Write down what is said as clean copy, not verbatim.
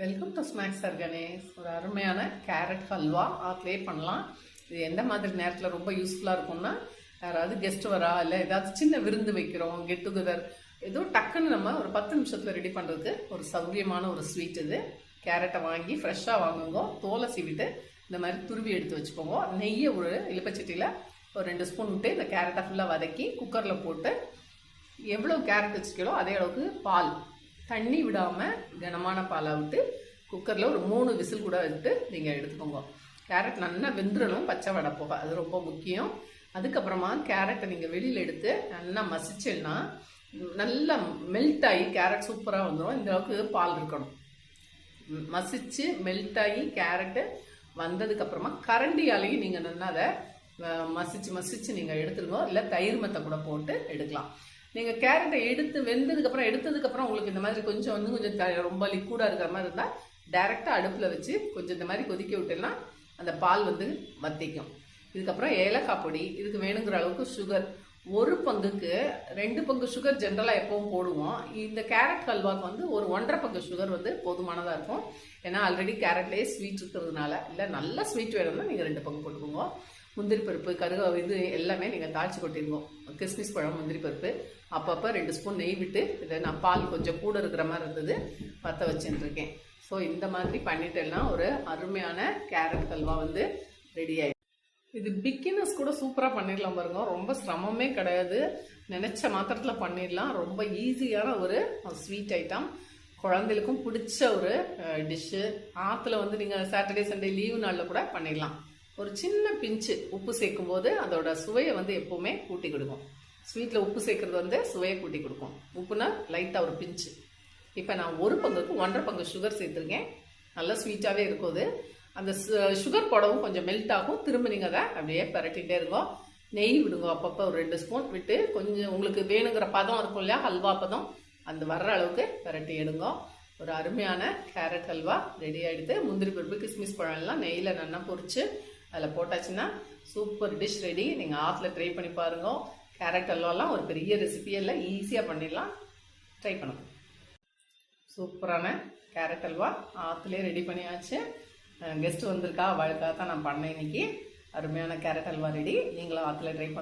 Welcome to snacks Ganesh. ஒரு அருமையான carrot halwa ஆட்லேயே பண்ணலாம். இது எந்த மாதிரி நேரத்தில் ரொம்ப யூஸ்ஃபுல்லாக இருக்கும்னா, யாராவது கெஸ்ட் வரா இல்லை ஏதாவது சின்ன விருந்து வைக்கிறோம், கெட் டுகெதர், ஏதோ டக்குன்னு நம்ம ஒரு 10 நிமிஷத்தில் ரெடி பண்ணுறதுக்கு ஒரு சௌரியமான ஒரு ஸ்வீட் இது. கேரட்டை வாங்கி ஃப்ரெஷ்ஷாக வாங்குங்க, தோலை சீவிட்டு இந்த மாதிரி துருவி எடுத்து வச்சுக்கோங்க. நெய்யை ஒரு இலுப்பச்சட்டியில் ஒரு 2 ஸ்பூன் விட்டு இந்த கேரட்டை ஃபுல்லாக வதக்கி குக்கரில் போட்டு எவ்வளோ கேரட் வச்சுக்கலோ அதே அளவுக்கு பால், தண்ணி விடாமல் கனமான பாலை விட்டு குக்கரில் ஒரு 3 விசில் கூட விட்டு நீங்கள் எடுத்துக்கோங்க. கேரட் நல்லா வெந்துடணும், பச்சை வடை போக, அது ரொம்ப முக்கியம். அதுக்கப்புறமா கேரட்டை நீங்கள் வெளியில் எடுத்து நல்லா மசிச்சேன்னா நல்லா மெல்ட் ஆகி கேரட் சூப்பராக வந்துடும். இந்த அளவுக்கு பால் இருக்கணும். மசிச்சு மெல்ட் ஆகி கேரட்டு வந்ததுக்கப்புறமா கரண்டியாலேயும் நீங்கள் நல்லா அதை மசிச்சு நீங்கள் எடுத்துருங்க. இல்லை தயிர் மெத்தை கூட போட்டு எடுக்கலாம். நீங்கள் கேரட்டை எடுத்ததுக்கப்புறம் உங்களுக்கு இந்த மாதிரி கொஞ்சம் ரொம்ப லிக்விடாக இருக்கிற மாதிரி இருந்தால் டைரெக்டாக அடுப்பில் வச்சு கொஞ்சம் இந்த மாதிரி கொதிக்க விட்டேன்னா அந்த பால் வத்திக்கும். இதுக்கப்புறம் ஏலக்காய் பொடி, இதுக்கு வேணுங்கிற அளவுக்கு சுகர், 1 பங்குக்கு 2 பங்கு சுகர் ஜென்ரலாக எப்பவும் போடுவோம். இந்த கேரட் ஹல்வாக்கு ஒரு 1.5 பங்கு சுகர் போதுமானதாக இருக்கும். ஏன்னா ஆல்ரெடி கேரட்லேயே ஸ்வீட் இருக்கிறதுனால. இல்லை நல்ல ஸ்வீட் வேணும்னா நீங்கள் 2 பங்கு போட்டுக்கோங்க. முந்திரி பருப்பு, இது எல்லாமே நீங்கள் தாளித்து கொட்டிருங்க. கிஸ்மிஸ் பழம், முந்திரி பருப்பு, அப்பப்போ 2 ஸ்பூன் நெய் விட்டு இதை நான் பால் கொஞ்சம் கூட இருக்கிற மாதிரி இருந்தது பற்ற வச்சுருக்கேன். ஸோ இந்த மாதிரி பண்ணிட்டேன்னா ஒரு அருமையான கேரட் ஹல்வா ரெடி ஆகிடும். இது பிகினர்ஸ் கூட சூப்பராக பண்ணிடலாம் பாருங்க. ரொம்ப சிரமமே கிடையாது, நினச்ச மாத்திரத்தில் பண்ணிடலாம். ரொம்ப ஈஸியான ஒரு ஸ்வீட் ஐட்டம், குழந்தைகளுக்கும் பிடிச்ச ஒரு டிஷ்ஷு. ஆற்றுல நீங்கள் சாட்டர்டே சண்டே லீவு நாளில் கூட பண்ணிடலாம். ஒரு சின்ன பிஞ்சு உப்பு சேர்க்கும் போது அதோட சுவையை எப்பவுமே கூட்டி கொடுக்கும். ஸ்வீட்டில் உப்பு சேர்க்கறது சுவையை கூட்டி கொடுக்கும். உப்புனா லைட்டாக ஒரு பிஞ்சு. இப்போ நான் 1 பங்குக்கு 1.5 பங்கு சுகர் சேர்த்துருக்கேன். நல்லா ஸ்வீட்டாகவே இருக்குது. அந்த சுகர் போடவும் கொஞ்சம் மெல்ட் ஆகும். திரும்ப நீங்கள் அதை அப்படியே பரட்டிகிட்டே இருக்கோம். நெய் விடுங்க அப்பப்போ ஒரு 2 ஸ்பூன் விட்டு, கொஞ்சம் உங்களுக்கு வேணுங்கிற பதம் இருக்கும் இல்லையா, ஹல்வா பதம், அந்த வர்ற அளவுக்கு பரட்டி எடுங்க. ஒரு அருமையான கேரட் ஹல்வா ரெடி ஆகிடுது. முந்திரி பருப்பு, கிஸ்மிஸ் பழம் எல்லாம் நெய்யில் நல்லா பொரிச்சு அதில் போட்டாச்சுன்னா சூப்பர் டிஷ் ரெடி. நீங்கள் ஆற்றுல ட்ரை பண்ணி பாருங்க. கேரட் ஹல்வாலாம் ஒரு பெரிய ரெசிபியே இல்லை, ஈஸியாக பண்ணிடலாம். ட்ரை பண்ணுங்க. சூப்பரான கேரட் ஹல்வா ஆற்றுலேயே ரெடி பண்ணியாச்சு. கெஸ்ட் வந்திருக்கா, அவளுக்காக தான் நான் பண்ணேன் இன்னைக்கு. அருமையான கேரட் ஹல்வா ரெடி. நீங்களும் ஆற்றுல ட்ரை பண்ண